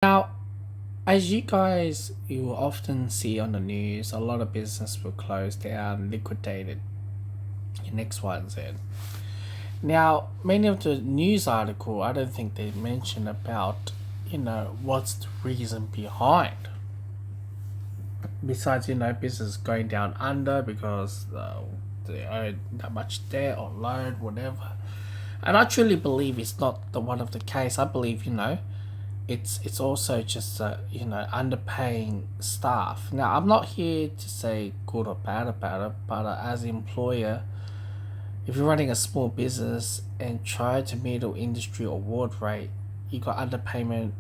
Now, as you will often see on the news, a lot of business will close down, liquidated in X, Y, and Z. Now, many of the news article, I don't think they mention about, what's the reason behind. Besides, business going down under because they owe that much debt or loan, whatever. And I truly believe it's not the one of the case. I believe, it's also just underpaying staff. Now I'm not here to say good or bad about it, but as an employer, if you're running a small business and try to meet the industry award rate, you got underpayment,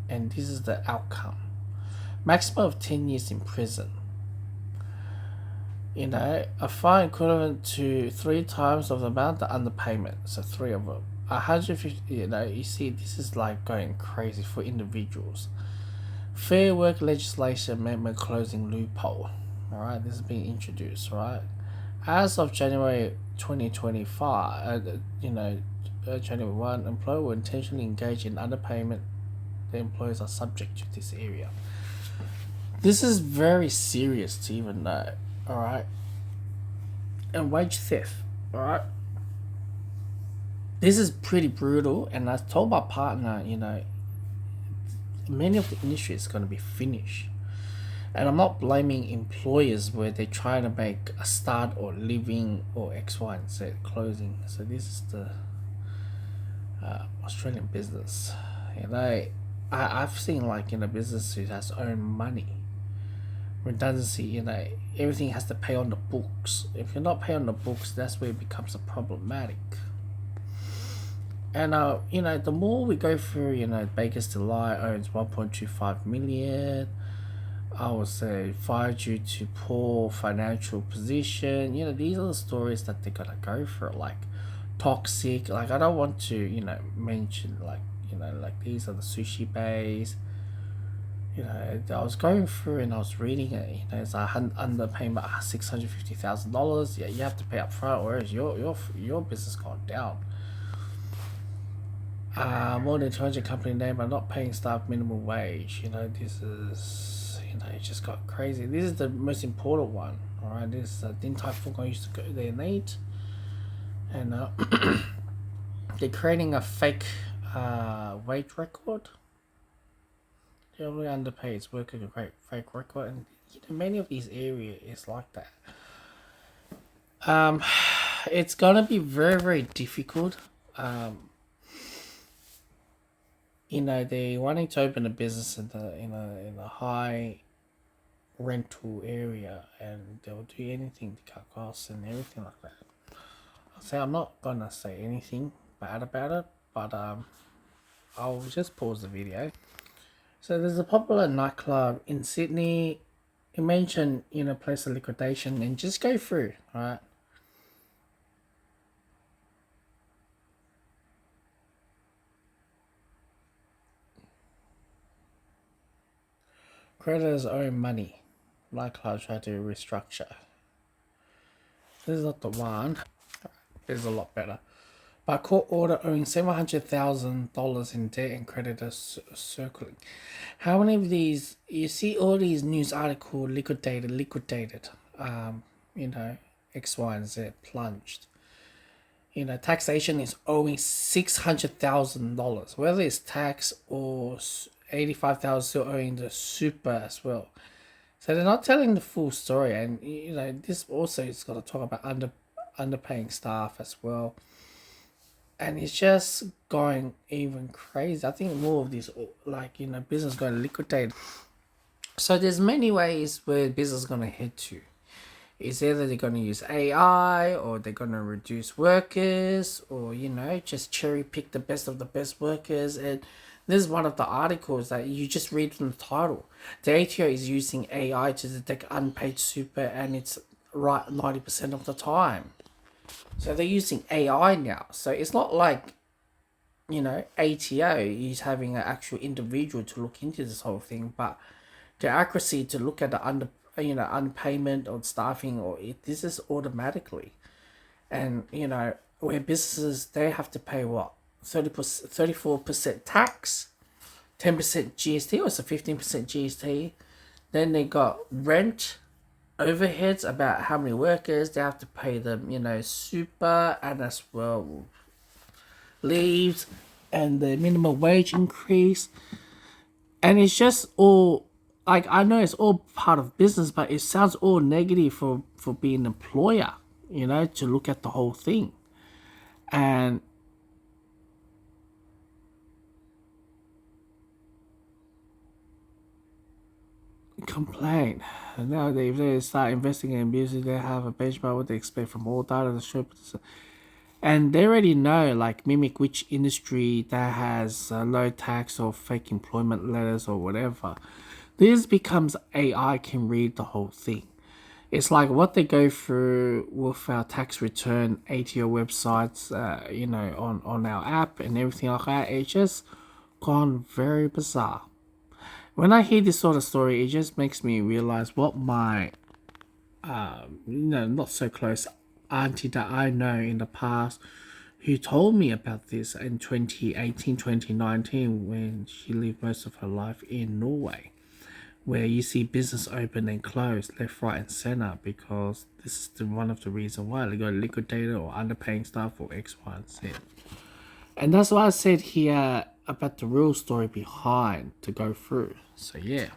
and this is the outcome: maximum of 10 years in prison. A fine equivalent to three times of the amount of underpayment. So three of them. 150. You see, this is like going crazy for individuals. Fair work legislation amendment closing loophole. All right, this is being introduced. Right, as of January 2025, January 1, employer will intentionally engage in underpayment. The employers are subject to this area. This is very serious to even know. All right, and wage theft. All right, this is pretty brutal. And I told my partner, many of the industry is going to be finished. And I'm not blaming employers where they're trying to make a start or living or X, Y, and Z closing. So this is the Australian business. I've seen like business who has own money redundancy. Everything has to pay on the books. If you're not paying on the books, that's where it becomes a problematic. And the more we go through, Baker's Delight owns 1.25 million. I would say fired due to poor financial position. These are the stories that they're gonna go through, like toxic. Like I don't want to, mention like these are the sushi bays. I was going through and I was reading it. It's a underpayment $650,000. Yeah, you have to pay up front, whereas your business gone down. More than 200 company name are not paying staff minimum wage. This is, it just got crazy. This is the most important one. All right, this Din Tai Fung I used to go there and eat, and they're creating a fake wage record. They're really underpaid. It's working a great fake record, and many of these areas is like that. Um, it's gonna be very very difficult. Um, they wanting to open a business in a high rental area, and they'll do anything to cut costs and everything like that. I'll say I'm not gonna say anything bad about it, but I'll just pause the video. So there's a popular nightclub in Sydney. You mentioned place of liquidation, and just go through. All right. Creditors owe money. Nightclub try to restructure. This is not the one. This is a lot better. By court order owing $700,000 in debt and creditors circling. How many of these you see all these news article liquidated, X, Y, and Z plunged. Taxation is owing $600,000, whether it's tax or 85,000 still owing the super as well. So they're not telling the full story, and this also is got to talk about underpaying staff as well, and it's just going even crazy. I think more of this, like business going to liquidate. So there's many ways where business is going to head to. It's either they're going to use AI, or they're going to reduce workers, or just cherry pick the best of the best workers. And this is one of the articles that you just read from the title. The ATO is using AI to detect unpaid super, and it's right 90% of the time. So they're using AI now. So it's not like ATO is having an actual individual to look into this whole thing, but the accuracy to look at the underpayment or staffing, or this is automatically. And where businesses, they have to pay what, 34% tax, 10% GST, or it's a 15% GST. Then they got rent, overheads about how many workers they have to pay them, super, and as well leaves, and the minimum wage increase. And it's just all, like, I know it's all part of business, but it sounds all negative for being an employer, to look at the whole thing. And complain. And now if they start investing in music, they have a benchmark what they expect from all data to show. And they already know, like, mimic which industry that has low tax or fake employment letters or whatever. This becomes AI can read the whole thing. It's like what they go through with our tax return ATO websites, on our app and everything like that. It's just gone very bizarre. When I hear this sort of story, it just makes me realize what my, not so close auntie that I know in the past who told me about this in 2018, 2019, when she lived most of her life in Norway, where you see business open and close left, right, and center because this is one of the reasons why they got liquidated or underpaying staff for X, Y, and Z. And that's why I said here about the real story behind to go through. So yeah.